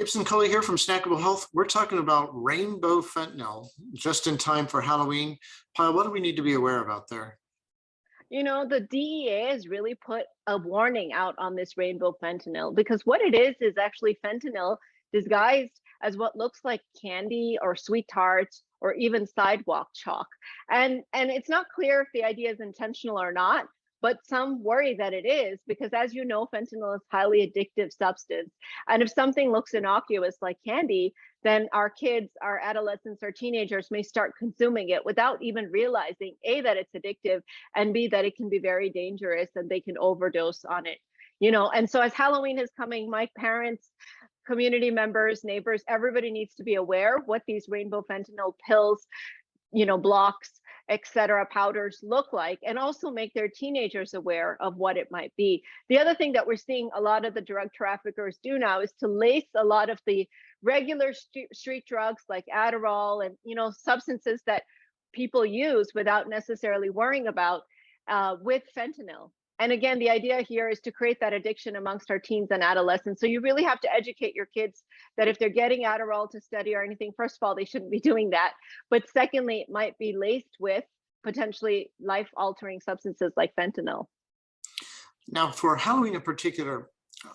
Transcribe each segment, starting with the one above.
Gibson Kohli here from Snackable Health. We're talking about rainbow fentanyl just in time for Halloween. Payal, what do we need to be aware of out there? The DEA has really put a warning out on this rainbow fentanyl because what it is actually fentanyl disguised as what looks like candy or sweet tarts or even sidewalk chalk. And it's not clear if the idea is intentional or not, but some worry that it is because as you know, fentanyl is highly addictive substance. And if something looks innocuous like candy, then our kids, our adolescents, our teenagers may start consuming it without even realizing A, that it's addictive, and B, that it can be very dangerous and they can overdose on it. And so as Halloween is coming, my parents, community members, neighbors, everybody needs to be aware what these rainbow fentanyl pills, blocks, etc., powders look like, and also make their teenagers aware of what it might be. The other thing that we're seeing a lot of the drug traffickers do now is to lace a lot of the regular street drugs like Adderall and substances that people use without necessarily worrying about with fentanyl. And again, the idea here is to create that addiction amongst our teens and adolescents. So you really have to educate your kids that if they're getting Adderall to study or anything, first of all, they shouldn't be doing that. But secondly, it might be laced with potentially life-altering substances like fentanyl. Now, for Halloween in particular,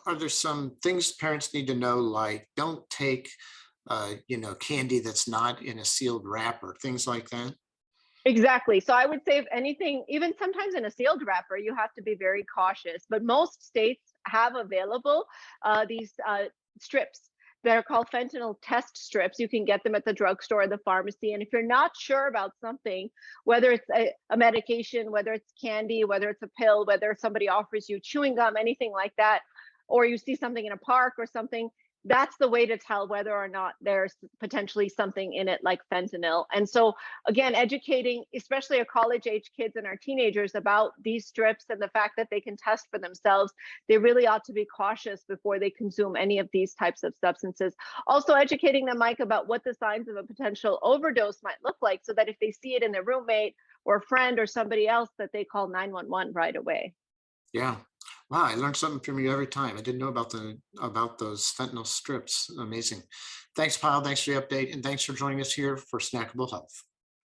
are there some things parents need to know, like don't take, candy that's not in a sealed wrapper, things like that? Exactly. So I would say if anything, even sometimes in a sealed wrapper, you have to be very cautious. But most states have available these strips that are called fentanyl test strips. You can get them at the drugstore or the pharmacy. And if you're not sure about something, whether it's a medication, whether it's candy, whether it's a pill, whether somebody offers you chewing gum, anything like that, or you see something in a park or something, that's the way to tell whether or not there's potentially something in it like fentanyl. And so again, educating especially our college age kids and our teenagers about these strips and the fact that they can test for themselves, they really ought to be cautious before they consume any of these types of substances. Also educating them, Mike, about what the signs of a potential overdose might look like so that if they see it in their roommate or a friend or somebody else, that they call 911 right away. Yeah. Wow, I learned something from you every time. I didn't know about those fentanyl strips. Amazing. Thanks, Pyle. Thanks for the update, and thanks for joining us here for Snackable Health.